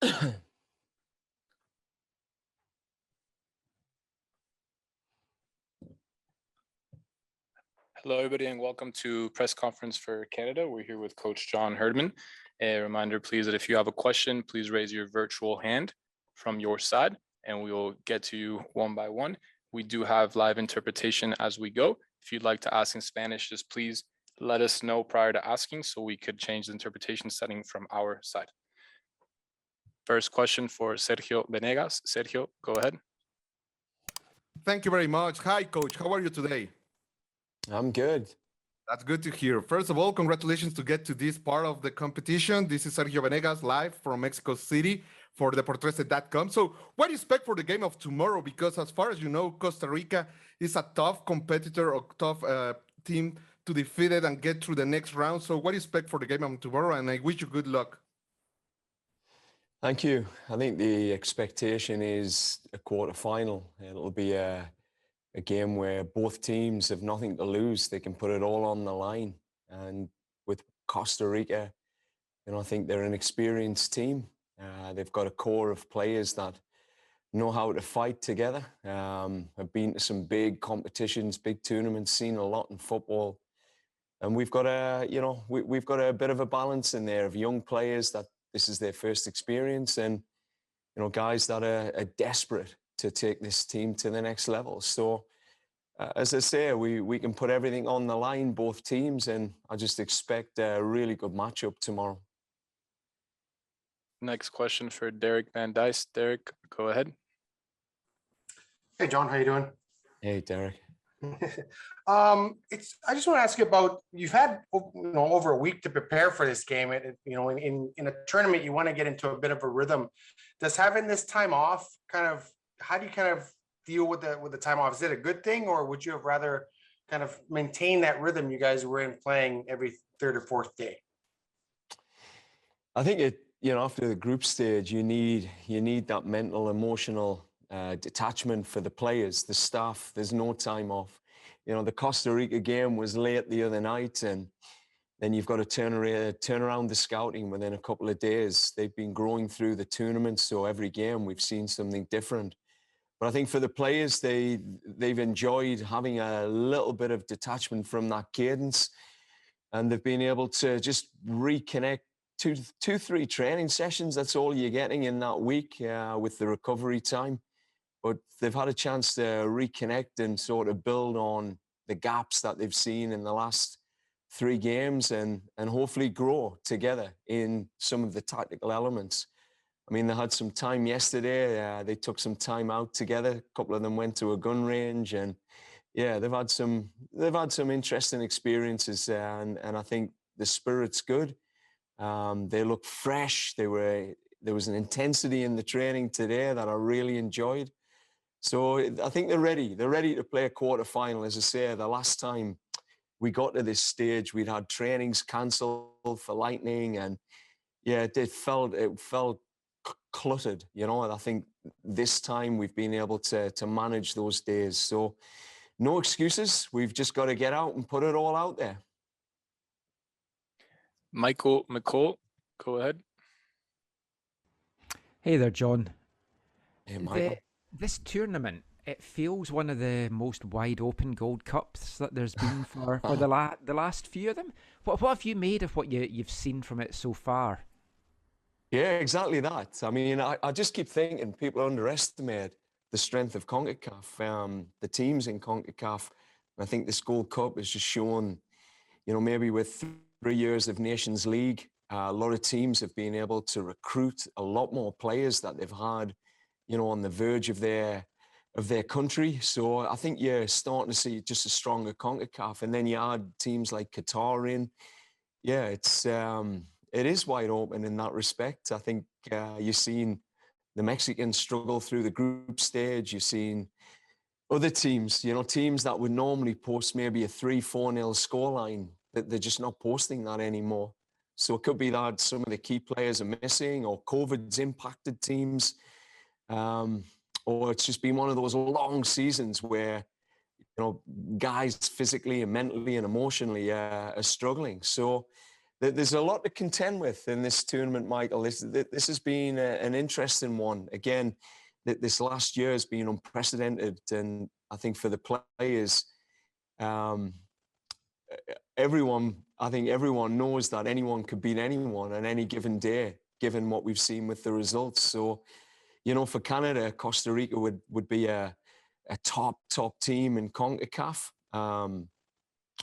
Hello, everybody, and welcome to press conference for Canada. We're here with Coach John Herdman. A reminder, please, that if you have a question, please raise your virtual hand from your side, and we will get to you one by one. We do have live interpretation as we go. If you'd like to ask in Spanish, just please let us know prior to asking so we could change the interpretation setting from our side. First question for Sergio Venegas. Sergio, go ahead. Thank you very much. Hi, Coach. How are you today? I'm good. That's good to hear. First of all, congratulations to get to this part of the competition. This is Sergio Venegas live from Mexico City for Deportes.com. So what do you expect for the game of tomorrow? Because as far as you know, Costa Rica is a tough competitor or tough team to defeat it and get through the next round. So what do you expect for the game of tomorrow? And I wish you good luck. Thank you. I think the expectation is a quarterfinal. It'll be a game where both teams have nothing to lose. They can put it all on the line. And with Costa Rica, I think they're an experienced team. They've got a core of players that know how to fight together. Have been to some big competitions, big tournaments, seen a lot in football. And we've got we've got a bit of a balance in there of young players that this is their first experience, and guys that are desperate to take this team to the next level. So, as I say, we can put everything on the line, both teams, and I just expect a really good matchup tomorrow. Next question for Derek Van Dice. Derek, go ahead. Hey, John, how you doing? Hey, Derek. I just want to ask you about, you've had over a week to prepare for this game. In a tournament, you want to get into a bit of a rhythm. Does having this time off how do you deal with the time off? Is it a good thing, or would you have rather kind of maintain that rhythm you guys were in playing every third or fourth day? I think after the group stage, you need that mental, emotional detachment for the players, the staff. There's no time off. The Costa Rica game was late the other night, and then you've got to turn around the scouting within a couple of days. They've been growing through the tournament, so every game we've seen something different. But I think for the players, they've enjoyed having a little bit of detachment from that cadence, and they've been able to just reconnect. Two, 3 training sessions, that's all you're getting in that week with the recovery time. But they've had a chance to reconnect and sort of build on the gaps that they've seen in the last 3 games and hopefully grow together in some of the tactical elements. I mean, they had some time yesterday. They took some time out together. A couple of them went to a gun range, and yeah, they've had some interesting experiences, and I think the spirit's good. They look fresh. There was an intensity in the training today that I really enjoyed. So I think they're ready. They're ready to play a quarterfinal. As I say, the last time we got to this stage, we'd had trainings cancelled for Lightning, and yeah, it felt cluttered, and I think this time we've been able to manage those days. So no excuses. We've just got to get out and put it all out there. Michael McCall, go ahead. Hey there, John. Hey, Michael. This tournament, it feels one of the most wide open Gold Cups that there's been for the last few of them. What have you made of what you've seen from it so far? Yeah, exactly that. I mean, I just keep thinking people underestimate the strength of CONCACAF, the teams in CONCACAF. I think this Gold Cup has just shown, maybe with 3 years of Nations League, a lot of teams have been able to recruit a lot more players that they've had, on the verge of their country. So I think you're starting to see just a stronger CONCACAF. And then you add teams like Qatar in. Yeah, it is wide open in that respect. I think you've seen the Mexicans struggle through the group stage. You've seen other teams, teams that would normally post maybe a 3-4-0 scoreline, that they're just not posting that anymore. So it could be that some of the key players are missing, or COVID's impacted teams, or it's just been one of those long seasons where, guys physically and mentally and emotionally are struggling. So there's a lot to contend with in this tournament, Michael. This has been an interesting one. Again, this last year has been unprecedented, and I think for the players, I think everyone knows that anyone could beat anyone on any given day, given what we've seen with the results. So, you know, for Canada, Costa Rica would be a top team in CONCACAF.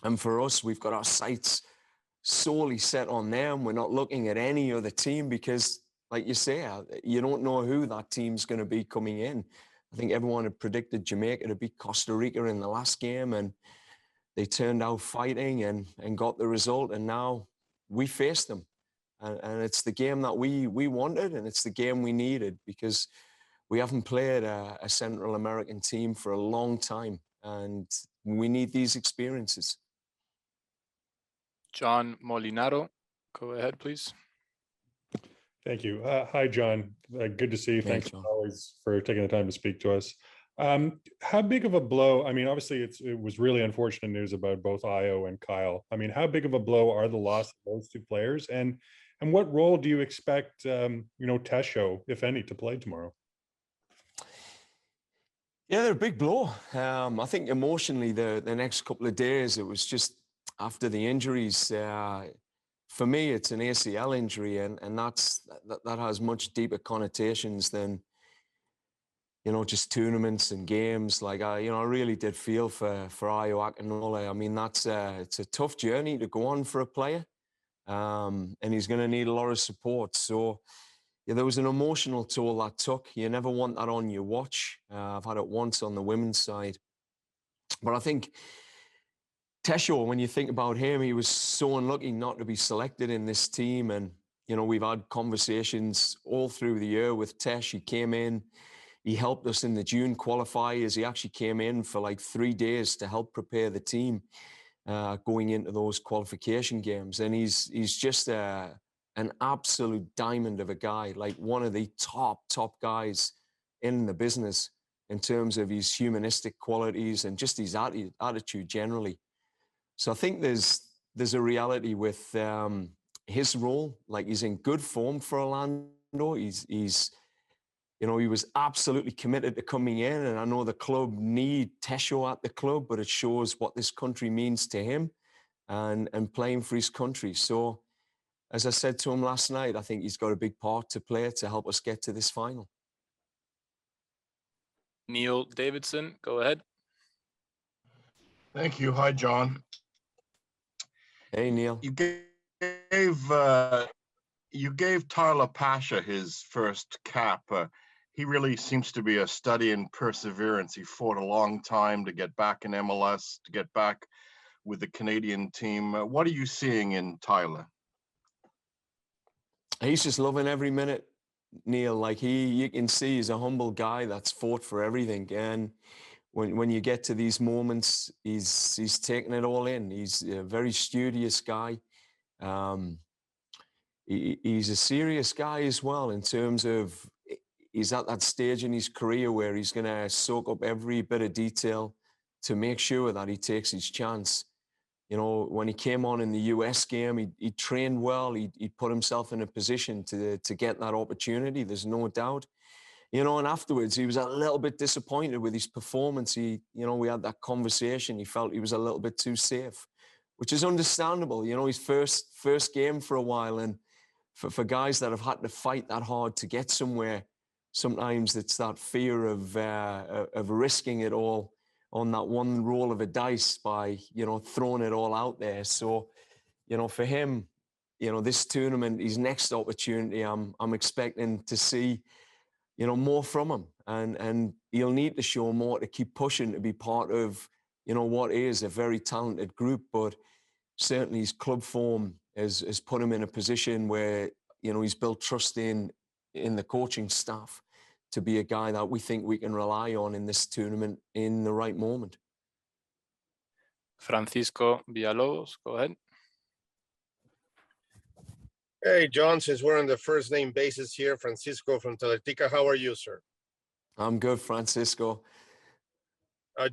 And for us, we've got our sights solely set on them. We're not looking at any other team because, like you say, you don't know who that team's going to be coming in. I think everyone had predicted Jamaica to beat Costa Rica in the last game, and they turned out fighting and got the result, and now we face them. And it's the game that we wanted, and it's the game we needed, because we haven't played a Central American team for a long time, and we need these experiences. John Molinaro, go ahead, please. Thank you. Hi, John. Good to see you. Thanks always for taking the time to speak to us. How big of a blow? I mean, obviously, it was really unfortunate news about both Io and Kyle. I mean, how big of a blow are the loss of those two players, and what role do you expect, you know, Tesho, if any, to play tomorrow? Yeah, they're a big blow. I think emotionally, the next couple of days, it was just after the injuries. For me, it's an ACL injury, and that has much deeper connotations than, you know, just tournaments and games. Like I really did feel for Io Akinola. I mean, it's a tough journey to go on for a player, and he's going to need a lot of support. So yeah, there was an emotional toll that took. You never want that on your watch. I've had it once on the women's side, but I think Tesho, when you think about him, he was so unlucky not to be selected in this team. And, you know, we've had conversations all through the year with Tesh. He came in, he helped us in the June qualifiers. He actually came in for like 3 days to help prepare the team going into those qualification games. And he's just an absolute diamond of a guy, like one of the top guys in the business in terms of his humanistic qualities and just his attitude generally. So I think there's a reality with his role. Like, he's in good form for Orlando. He's you know, he was absolutely committed to coming in, and I know the club need Tesho at the club, but it shows what this country means to him and playing for his country. So, as I said to him last night, I think he's got a big part to play to help us get to this final. Neil Davidson, go ahead. Thank you. Hi, John. Hey, Neil. You gave Tyler Pasha his first cap. He really seems to be a study in perseverance. He fought a long time to get back in MLS, to get back with the Canadian team. What are you seeing in Tyler? He's just loving every minute, Neil. Like, you can see he's a humble guy that's fought for everything. And when you get to these moments, he's taking it all in. He's a very studious guy. He's a serious guy as well, in terms of he's at that stage in his career where he's going to soak up every bit of detail to make sure that he takes his chance. You know, when he came on in the US game, he trained well. He put himself in a position to get that opportunity. There's no doubt. You know, and afterwards, he was a little bit disappointed with his performance. You know, we had that conversation. He felt he was a little bit too safe, which is understandable. You know, his first game for a while, and for guys that have had to fight that hard to get somewhere, sometimes it's that fear of risking it all on that one roll of a dice by, you know, throwing it all out there. So, you know, for him, you know, this tournament, his next opportunity, I'm expecting to see, you know, more from him, and he'll need to show more to keep pushing to be part of, you know, what is a very talented group. But certainly his club form has put him in a position where, you know, he's built trust in the coaching staff to be a guy that we think we can rely on in this tournament in the right moment. Francisco Villalobos, go ahead. Hey, John, since we're on the first name basis here, Francisco from Teletica, how are you, sir? I'm good, Francisco.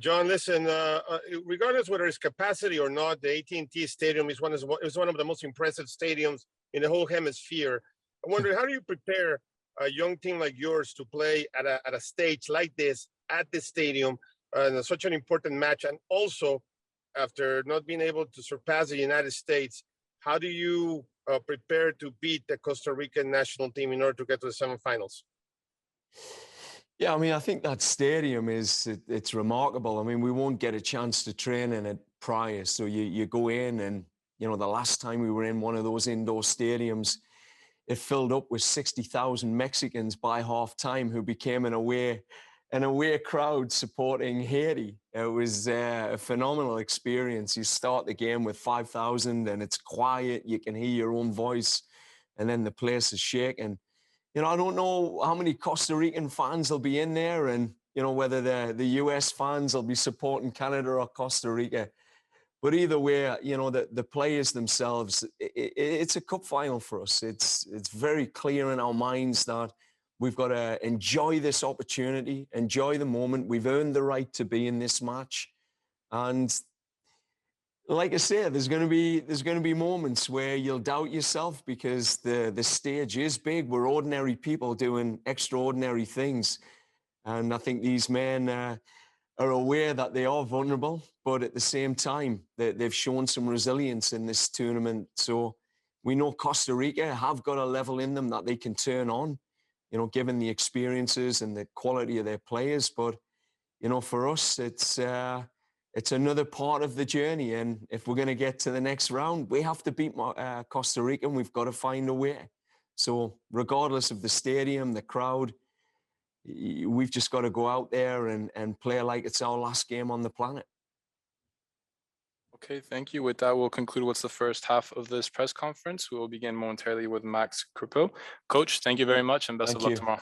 John, listen, regardless whether it's capacity or not, the AT&T Stadium is one of the most impressive stadiums in the whole hemisphere. I wonder, how do you prepare a young team like yours to play at a stage like this, at this stadium, in such an important match? And also, after not being able to surpass the United States, how do you prepare to beat the Costa Rican national team in order to get to the semifinals? Yeah, I mean, I think that stadium it's remarkable. I mean, we won't get a chance to train in it prior. So you go in and, you know, the last time we were in one of those indoor stadiums, it filled up with 60,000 Mexicans by halftime who became an away crowd supporting Haiti. It was a phenomenal experience. You start the game with 5,000 and it's quiet. You can hear your own voice and then the place is shaking. You know, I don't know how many Costa Rican fans will be in there and, you know, whether the US fans will be supporting Canada or Costa Rica. But either way, you know, the players themselves, it's a cup final for us. It's very clear in our minds that we've got to enjoy this opportunity, enjoy the moment. We've earned the right to be in this match. And like I say, there's going to be moments where you'll doubt yourself because the stage is big. We're ordinary people doing extraordinary things, and I think these men are aware that they are vulnerable, but at the same time, they've shown some resilience in this tournament. So we know Costa Rica have got a level in them that they can turn on, you know, given the experiences and the quality of their players. But you know, for us, it's another part of the journey. And if we're going to get to the next round, we have to beat Costa Rica and we've got to find a way. So regardless of the stadium, the crowd, we've just got to go out there and play like it's our last game on the planet. Okay, thank you. With that, we'll conclude what's the first half of this press conference. We will begin momentarily with Max Kripo. Coach, thank you very much and best of luck tomorrow.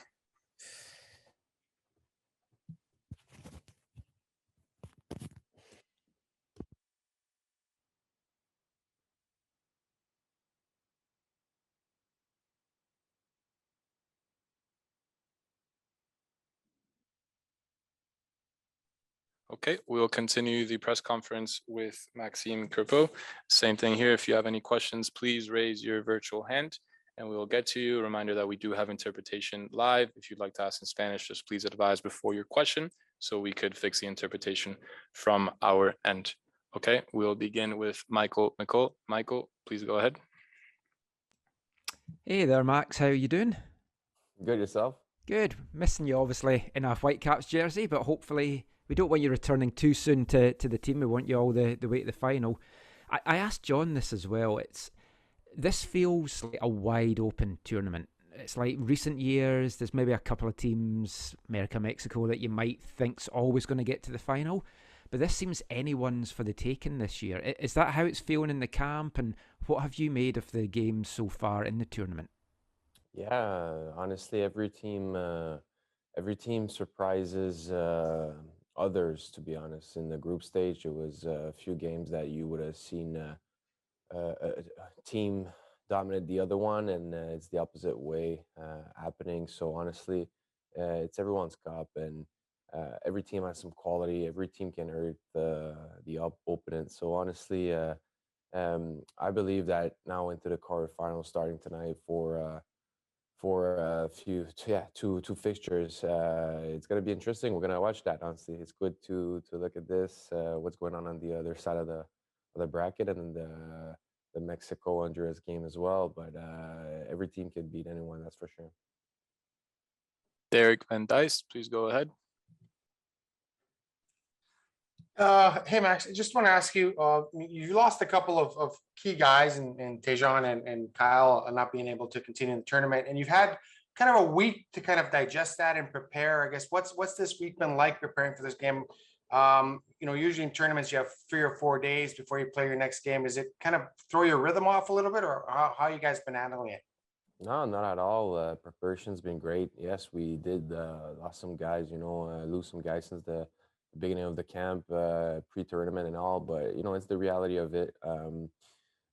Okay, we'll continue the press conference with Maxime Kripo. Same thing here. If you have any questions, please raise your virtual hand and we will get to you. A reminder that we do have interpretation live. If you'd like to ask in Spanish, just please advise before your question so we could fix the interpretation from our end. Okay, we'll begin with Michael. Michael, please go ahead. Hey there, Max. How are you doing? Good, yourself? Good. Missing you, obviously, in a Whitecaps jersey, but hopefully we don't want you returning too soon to the team. We want you all the way to the final. I asked John this as well. This feels like a wide open tournament. It's like recent years, there's maybe a couple of teams, America, Mexico, that you might think's always going to get to the final. But this seems anyone's for the taking this year. Is that how it's feeling in the camp? And what have you made of the games so far in the tournament? Yeah, honestly, every team surprises others. To be honest, in the group stage, it was a few games that you would have seen a team dominate the other one, and it's the opposite way happening. So honestly, it's everyone's cup, and every team has some quality. Every team can hurt the opponent. So honestly, I believe that now into the quarterfinals starting tonight for a few two fixtures. It's gonna be interesting. We're gonna watch that. Honestly, it's good to look at this. What's going on the other side of the bracket, and the Mexico Honduras game as well. But every team can beat anyone. That's for sure. Derek Van Dice, please go ahead. Hey Max, I just want to ask you, you lost a couple of key guys in Tejan and Kyle not being able to continue in the tournament, and you've had kind of a week to kind of digest that and prepare. I guess what's this week been like preparing for this game? Usually in tournaments you have 3 or 4 days before you play your next game. Is it kind of throw your rhythm off a little bit, or how you guys been handling it? No, not at all. Preparation's been great. Yes, we did lost some guys, lose some guys since the beginning of the camp, pre-tournament and all, but it's the reality of it.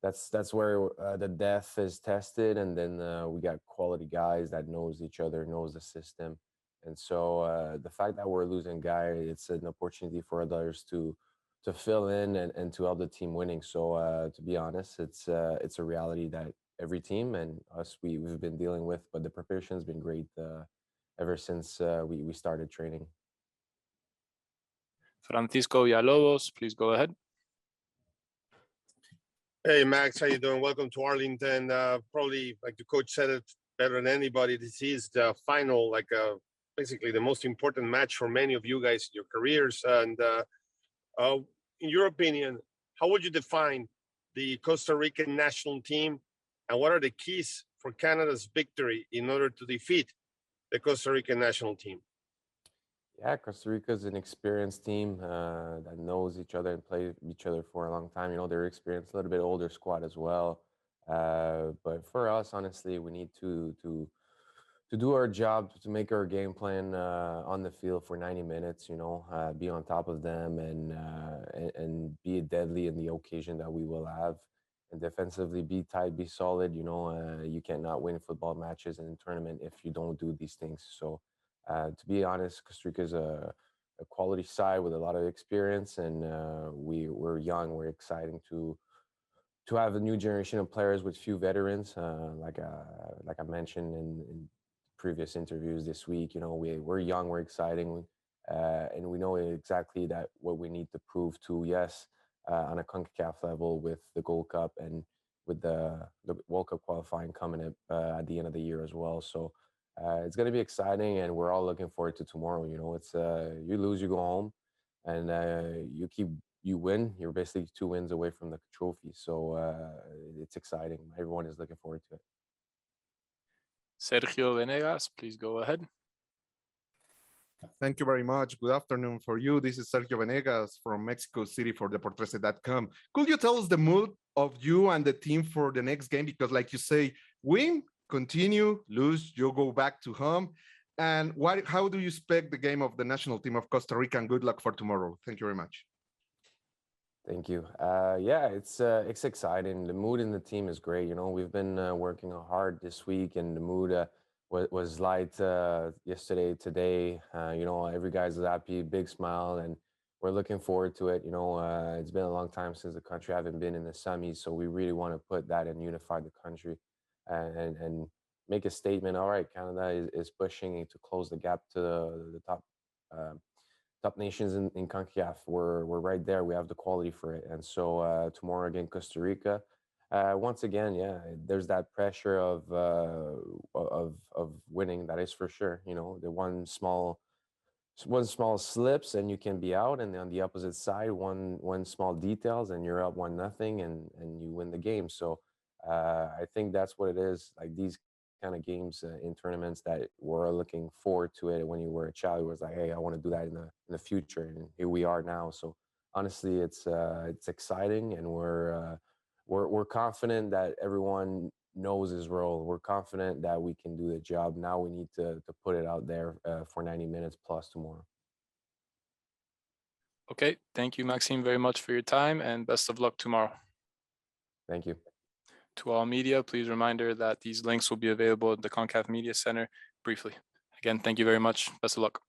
That's where the depth is tested, and then we got quality guys that knows each other, knows the system, And so the fact that we're losing Guy, it's an opportunity for others to fill in and to help the team winning. So to be honest, it's a reality that every team and us we've been dealing with, but the preparation has been great ever since we started training. Francisco Villalobos, please go ahead. Hey, Max, how you doing? Welcome to Arlington. Probably, like the coach said it better than anybody, this is the final, basically the most important match for many of you guys in your careers. And in your opinion, how would you define the Costa Rican national team? And what are the keys for Canada's victory in order to defeat the Costa Rican national team? Yeah, Costa Rica is an experienced team that knows each other and played each other for a long time. You know, they're experienced, a little bit older squad as well. But for us, honestly, we need to do our job, to make our game plan on the field for 90 minutes. You know, be on top of them and be deadly in the occasion that we will have. And defensively, be tight, be solid. You know, you cannot win football matches in a tournament if you don't do these things. So. To be honest, Costa Rica is a quality side with a lot of experience, and we're young. We're exciting to have a new generation of players with few veterans, like I mentioned in previous interviews this week. You know, we're young, we're exciting, and we know exactly that what we need to prove to on a CONCACAF level with the Gold Cup and with the World Cup qualifying coming up at the end of the year as well. So. It's going to be exciting, and we're all looking forward to tomorrow. You know, it's you lose, you go home, and you win. You're basically 2 wins away from the trophy. So it's exciting. Everyone is looking forward to it. Sergio Venegas, please go ahead. Thank you very much. Good afternoon for you. This is Sergio Venegas from Mexico City for Deportes.com. Could you tell us the mood of you and the team for the next game? Because like you say, win, continue, lose, you go back to home. And how do you expect the game of the national team of Costa Rica? And good luck for tomorrow. Thank you very much. Thank you. Yeah, it's exciting. The mood in the team is great. You know, we've been working hard this week, and the mood was light yesterday, today. You know, every guy's happy, big smile, and we're looking forward to it. You know, it's been a long time since the country haven't been in the semis, so we really want to put that and unify the country. And make a statement. All right, Canada is pushing to close the gap to the top nations in CONCACAF. We're right there. We have the quality for it. And so tomorrow again, Costa Rica. Once again, yeah, there's that pressure of winning. That is for sure. You know, the one small slips and you can be out, and on the opposite side, one small details and you're up 1-0 and you win the game. So. I think that's what it is. Like these kind of games in tournaments that we're looking forward to it. When you were a child, it was like, hey, I want to do that in the future, and here we are now. So honestly, it's exciting, and we're confident that everyone knows his role. We're confident that we can do the job. Now we need to put it out there for 90 minutes plus tomorrow. Okay, thank you, Maxime, very much for your time, and best of luck tomorrow. Thank you. To all media, please reminder that these links will be available at the CONCACAF Media Center briefly. Again, thank you very much. Best of luck.